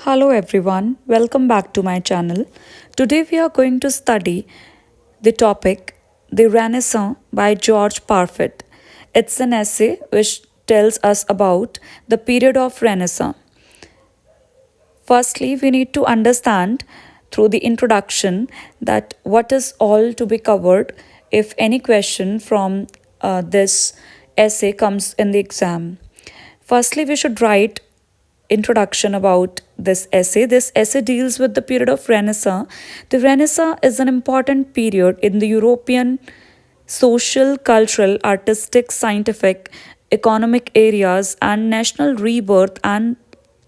Hello everyone, welcome back to my channel. Today we are going to study the topic The Renaissance by George Parfitt. It's an essay which tells us about the period of Renaissance. Firstly, we need to understand through the introduction that what is all to be covered if any question from this essay comes in the exam. Firstly, we should write introduction about this essay. This essay deals with the period of Renaissance. The Renaissance is an important period in the European social, cultural, artistic, scientific, economic areas, and national rebirth and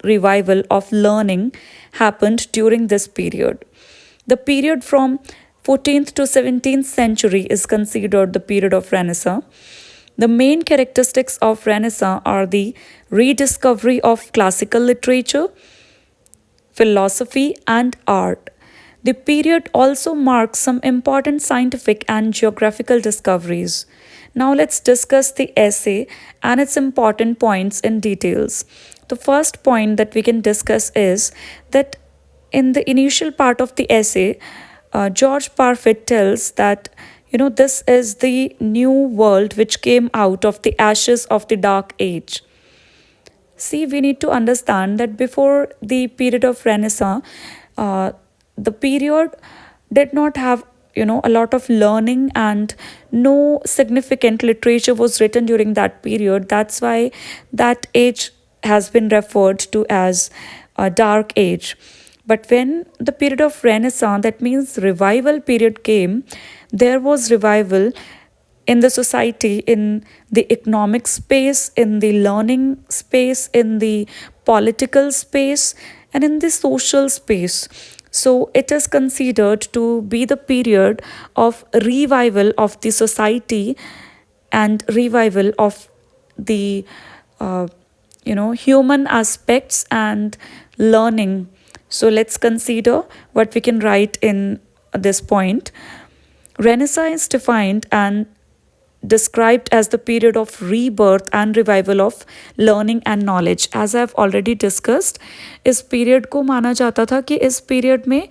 revival of learning happened during this period. The period from 14th to 17th century is considered the period of Renaissance. The main characteristics of Renaissance are the rediscovery of classical literature, philosophy, and art. The period also marks some important scientific and geographical discoveries. Now let's discuss the essay and its important points in details. The first point that we can discuss is that in the initial part of the essay, George Parfitt tells that this is the new world which came out of the ashes of the dark age. See, we need to understand that before the period of Renaissance, the period did not have a lot of learning and no significant literature was written during that period. That's why that age has been referred to as a dark age. But when the period of Renaissance, that means revival period came, there was revival in the society, in the economic space, in the learning space, in the political space, and in the social space. So it is considered to be the period of revival of the society and revival of the human aspects and learning. So let's consider what we can write in this point. Renaissance is defined and described as the period of rebirth and revival of learning and knowledge. As I have already discussed, इस period को माना जाता था कि इस period में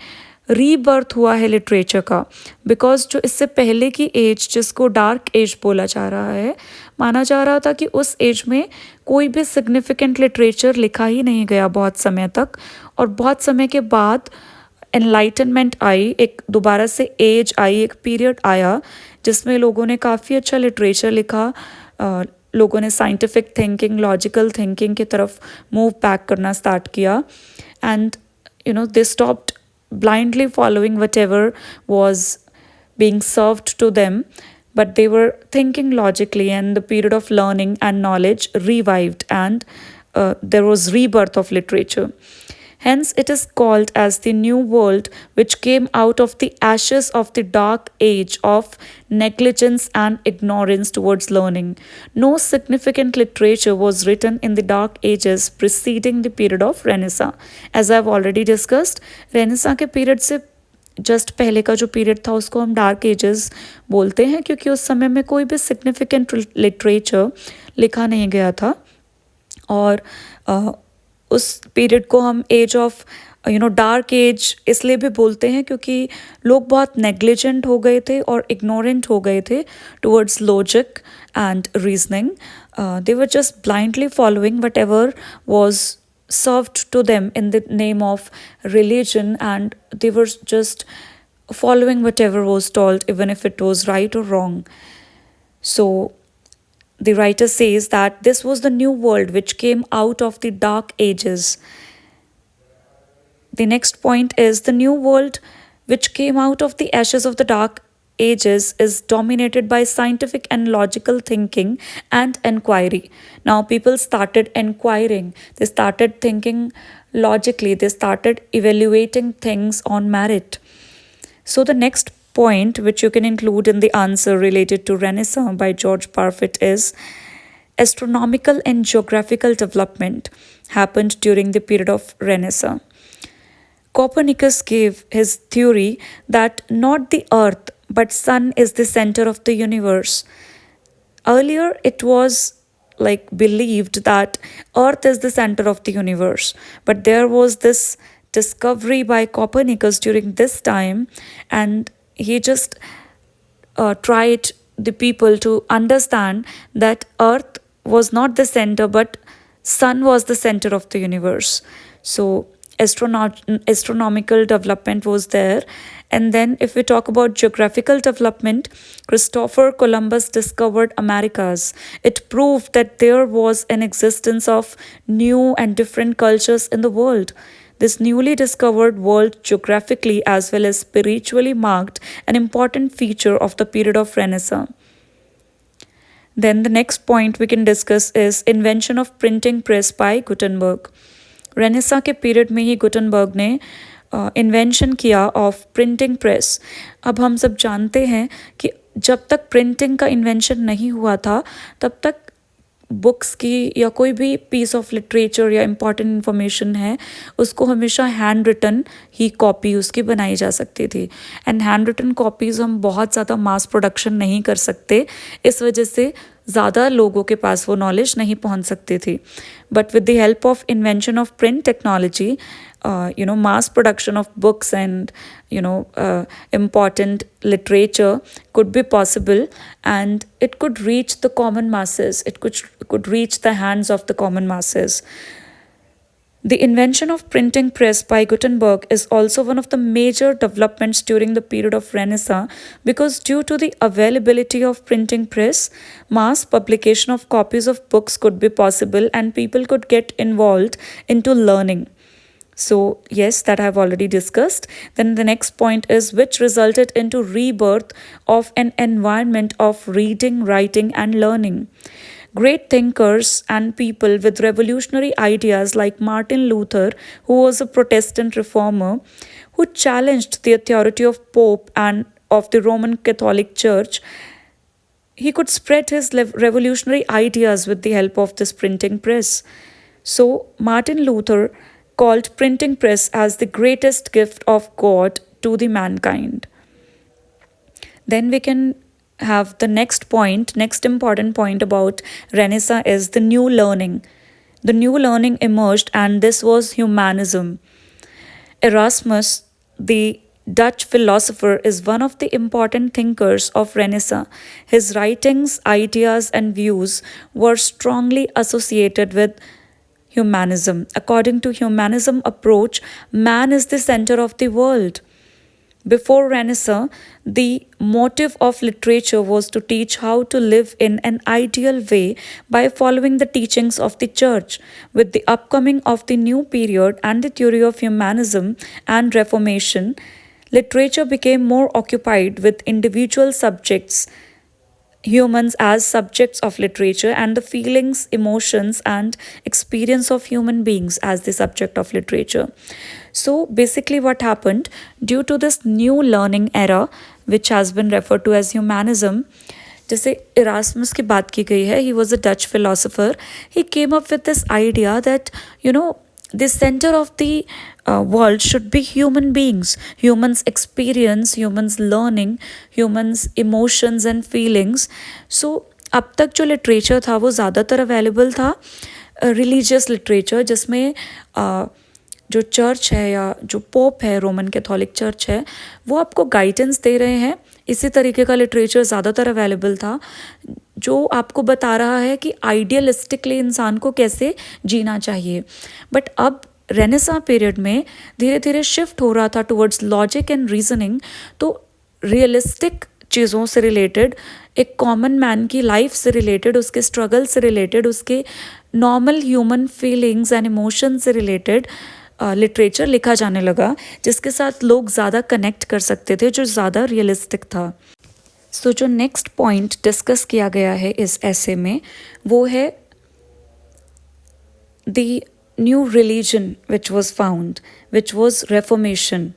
rebirth हुआ है लिटरेचर का, बिकॉज जो इससे पहले की एज जिसको डार्क एज बोला जा रहा है, माना जा रहा था कि उस एज में कोई भी सिग्निफिकेंट लिटरेचर लिखा ही नहीं गया बहुत समय तक, और बहुत समय के बाद एनलाइटनमेंट आई, एक दोबारा से एज आई, एक पीरियड आया जिसमें लोगों ने काफ़ी अच्छा लिटरेचर लिखा, लोगों ने साइंटिफिक थिंकिंग, लॉजिकल थिंकिंग की तरफ मूव बैक करना स्टार्ट किया, and they stopped blindly following whatever was being served to them, but they were thinking logically, and the period of learning and knowledge revived, and there was rebirth of literature. Hence, it is called as the New World, which came out of the ashes of the dark age of negligence and ignorance towards learning. No significant literature was written in the dark ages preceding the period of Renaissance. As I have already discussed, Renaissance के period से just पहले का जो period था उसको हम dark ages बोलते हैं, क्योंकि उस समय में कोई भी सिग्निफिकेंट लिटरेचर लिखा नहीं गया था, और उस पीरियड को हम एज ऑफ डार्क एज इसलिए भी बोलते हैं क्योंकि लोग बहुत नेग्लिजेंट हो गए थे और इग्नोरेंट हो गए थे towards logic and reasoning. They were just blindly following what ever was served to them in the name of religion, and they were just following whatever was told, even if it was right or wrong. So the writer says that this was the new world which came out of the dark ages. The next point is the new world which came out of the ashes of the dark ages is dominated by scientific and logical thinking and inquiry. Now people started inquiring, they started thinking logically, they started evaluating things on merit. So the next point which you can include in the answer related to Renaissance by George Parfitt is astronomical and geographical development happened during the period of Renaissance. Copernicus gave his theory that not the earth but sun is the center of the universe. Earlier it was like believed that earth is the center of the universe, but there was this discovery by Copernicus during this time, and he just tried the people to understand that earth was not the center, but sun was the center of the universe. So astronomical development was there. And then if we talk about geographical development, Christopher Columbus discovered Americas. It proved that there was an existence of new and different cultures in the world. This newly discovered world, geographically as well as spiritually, marked an important feature of the period of Renaissance. Then the next point we can discuss is invention of printing press by Gutenberg. Renaissance के period में ही Gutenberg ने invention किया of printing press. अब हम सब जानते हैं कि जब तक प्रिंटिंग का इन्वेंशन नहीं हुआ था तब तक बुक्स की या कोई भी पीस ऑफ लिटरेचर या इम्पॉर्टेंट इन्फॉर्मेशन है उसको हमेशा हैंड रिटन ही कॉपी उसकी बनाई जा सकती थी. एंड हैंड रिटन कॉपीज़ हम बहुत ज़्यादा मास प्रोडक्शन नहीं कर सकते, इस वजह से ज़्यादा लोगों के पास वो नॉलेज नहीं पहुंच सकती थी. But with the help of invention of print technology, mass production of books and important literature could be possible, and it could reach the common masses. It could reach the hands of the common masses. The invention of printing press by Gutenberg is also one of the major developments during the period of Renaissance, because due to the availability of printing press, mass publication of copies of books could be possible and people could get involved into learning. So yes, that I've already discussed. Then the next point is which resulted into rebirth of an environment of reading, writing and learning. Great thinkers and people with revolutionary ideas like Martin Luther, who was a Protestant reformer, who challenged the authority of Pope and of the Roman Catholic Church, he could spread his revolutionary ideas with the help of this printing press. So Martin Luther called printing press as the greatest gift of God to the mankind. Then we can have the next important point about Renaissance is the new learning. The new learning emerged, and this was humanism. Erasmus, the Dutch philosopher, is one of the important thinkers of Renaissance. His writings, ideas and views were strongly associated with humanism. According to humanism approach, man is the center of the world. Before Renaissance, the motive of literature was to teach how to live in an ideal way by following the teachings of the church. With the upcoming of the new period and the theory of humanism and reformation, literature became more occupied with individual subjects, humans as subjects of literature, and the feelings, emotions and experience of human beings as the subject of literature. So basically what happened, due to this new learning era which has been referred to as humanism, जैसे Erasmus की बात की गई है, he was a Dutch philosopher. He came up with this idea that the center of the world should be human beings, humans experience, humans learning, humans emotions and feelings. So अब तक जो literature था वो ज़्यादातर available था religious literature, जिसमें जो church है या जो पोप है, रोमन कैथोलिक चर्च है, वो आपको गाइडेंस दे रहे हैं. इसी तरीके का लिटरेचर ज़्यादातर अवेलेबल था जो आपको बता रहा है कि आइडियलिस्टिकली इंसान को कैसे जीना चाहिए. बट अब रेनेसां पीरियड में धीरे धीरे शिफ्ट हो रहा था टुवर्ड्स लॉजिक एंड रीजनिंग. तो रियलिस्टिक चीज़ों से रिलेटेड, एक कॉमन मैन की लाइफ से रिलेटेड, उसके स्ट्रगल से रिलेटेड, उसके normal human feelings and emotion से रिलेटेड लिटरेचर लिखा जाने लगा, जिसके साथ लोग ज़्यादा कनेक्ट कर सकते थे, जो ज़्यादा रियलिस्टिक था. सो जो नेक्स्ट पॉइंट डिस्कस किया गया है इस ऐसे में, वो है the new religion which was found, which was reformation.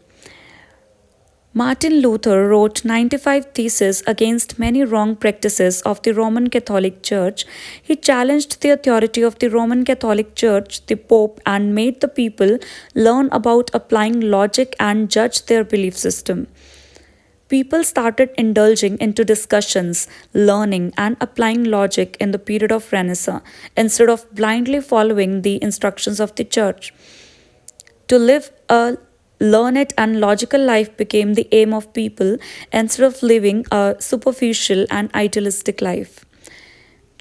Martin Luther wrote 95 theses against many wrong practices of the Roman Catholic Church. He challenged the authority of the Roman Catholic Church, the Pope, and made the people learn about applying logic and judge their belief system. People started indulging into discussions, learning, and applying logic in the period of Renaissance instead of blindly following the instructions of the church. To live a learned and logical life became the aim of people instead of living a superficial and idealistic life.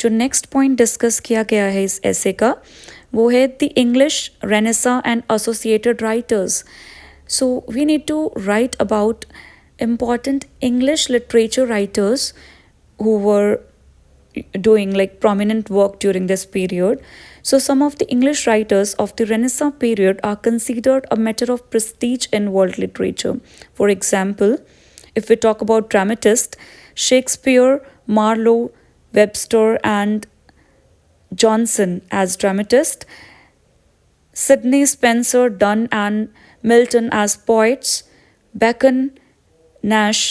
जो next point discuss किया गया है इस ऐसे का वो है the English renaissance and associated writers. So we need to write about important English literature writers who were doing like prominent work during this period. So, some of the English writers of the Renaissance period are considered a matter of prestige in world literature. For example, if we talk about dramatists, Shakespeare, Marlowe, Webster, and Johnson as dramatists, Sidney Spencer, Donne, and Milton as poets, Bacon, Nash,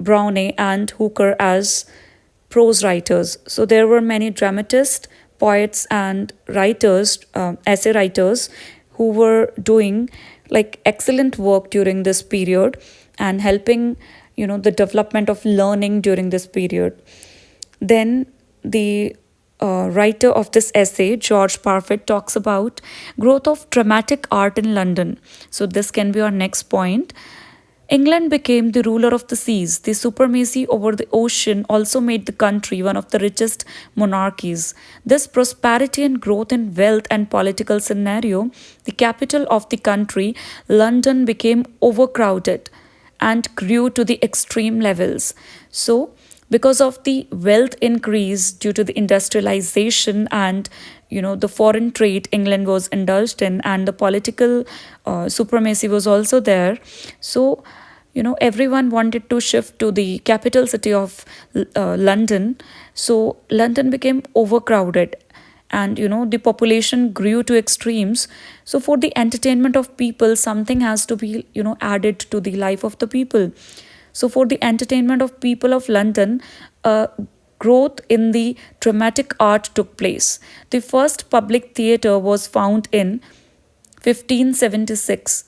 Browning, and Hooker as prose writers. So there were many dramatists, poets, and writers, essay writers, who were doing like excellent work during this period and helping, the development of learning during this period. Then the writer of this essay, George Parfitt, talks about growth of dramatic art in London. So this can be our next point. England became the ruler of the seas. The supremacy over the ocean also made the country one of the richest monarchies. This prosperity and growth in wealth and political scenario, the capital of the country, London, became overcrowded and grew to the extreme levels. So, because of the wealth increase due to the industrialization and the foreign trade England was indulged in, and the political supremacy was also there. So everyone wanted to shift to the capital city of London. So London became overcrowded, and the population grew to extremes. So for the entertainment of people, something has to be added to the life of the people. So for the entertainment of people of London, growth in the dramatic art took place. The first public theatre was found in 1576.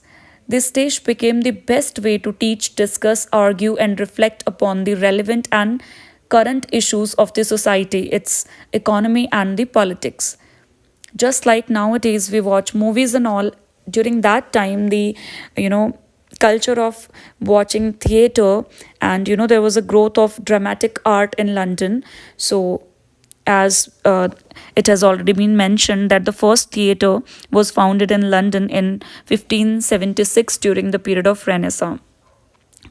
The stage became the best way to teach, discuss, argue, and reflect upon the relevant and current issues of the society, its economy, and the politics. Just like nowadays we watch movies and all, during that time the culture of watching theatre, and there was a growth of dramatic art in London. So as it has already been mentioned that the first theatre was founded in London in 1576 during the period of Renaissance.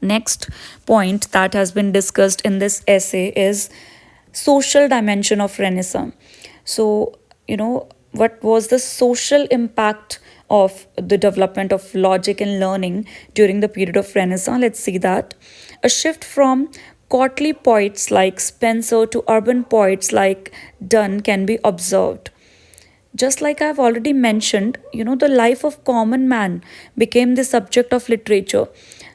Next point that has been discussed in this essay is social dimension of Renaissance. So what was the social impact of the development of logic and learning during the period of Renaissance? Let's see that. A shift from courtly poets like Spencer to urban poets like Donne can be observed. Just like I've already mentioned, the life of common man became the subject of literature.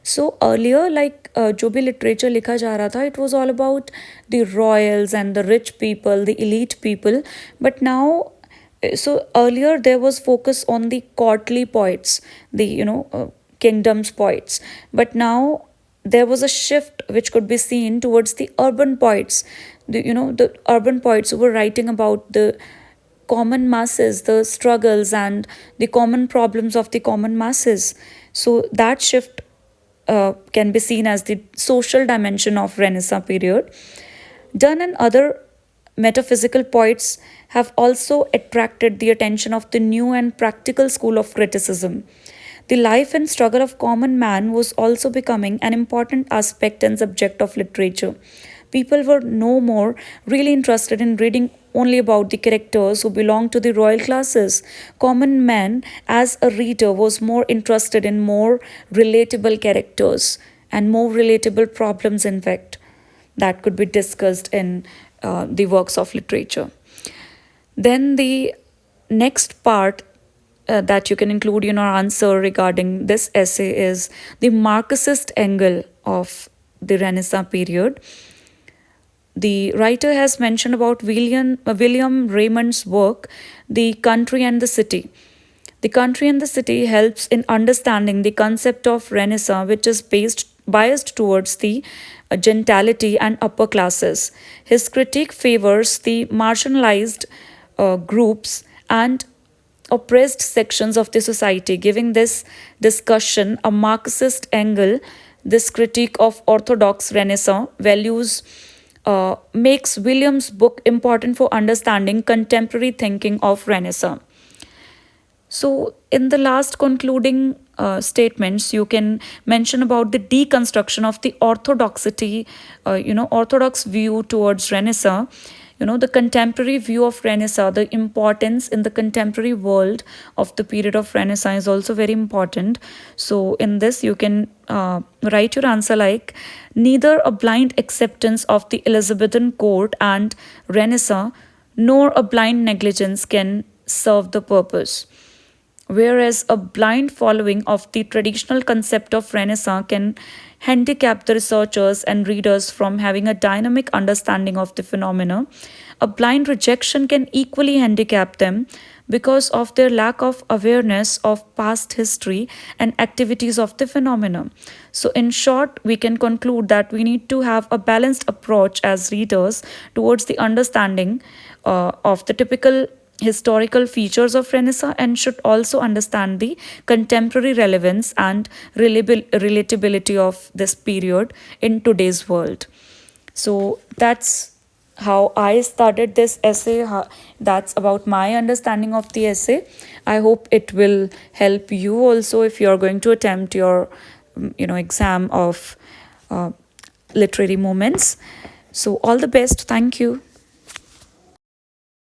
So earlier, like जो भी literature लिखा जा रहा था, it was all about the royals and the rich people, the elite people. But now, so earlier there was focus on the courtly poets, the kingdom's poets. But now there was a shift which could be seen towards the urban poets, the urban poets who were writing about the common masses, the struggles and the common problems of the common masses. So that shift can be seen as the social dimension of Renaissance period. Donne and other metaphysical poets have also attracted the attention of the new and practical school of criticism. The life and struggle of common man was also becoming an important aspect and subject of literature. People were no more really interested in reading only about the characters who belonged to the royal classes. Common man, as a reader, was more interested in more relatable characters and more relatable problems, in fact, that could be discussed in the works of literature. Then the next part that you can include in our answer regarding this essay is the Marxist angle of the Renaissance period. The writer has mentioned about William Raymond's work, The Country and the City. The Country and the City helps in understanding the concept of Renaissance, which is based biased towards the gentility and upper classes. His critique favors the marginalized groups and oppressed sections of the society, giving this discussion a Marxist angle. This critique of orthodox Renaissance values makes Williams' book important for understanding contemporary thinking of Renaissance. So, in the last concluding statements, you can mention about the deconstruction of the orthodoxity, orthodox view towards Renaissance. The contemporary view of Renaissance, the importance in the contemporary world of the period of Renaissance is also very important. So, in this, you can write your answer like neither a blind acceptance of the Elizabethan court and Renaissance nor a blind negligence can serve the purpose. Whereas a blind following of the traditional concept of Renaissance can handicap the researchers and readers from having a dynamic understanding of the phenomena, a blind rejection can equally handicap them because of their lack of awareness of past history and activities of the phenomena. So, in short, we can conclude that we need to have a balanced approach as readers towards the understanding of the typical historical features of Renaissance and should also understand the contemporary relevance and relatability of this period in today's world. So that's how I started this essay. That's about my understanding of the essay. I hope it will help you also if you're going to attempt your exam of literary moments. So all the best. Thank you.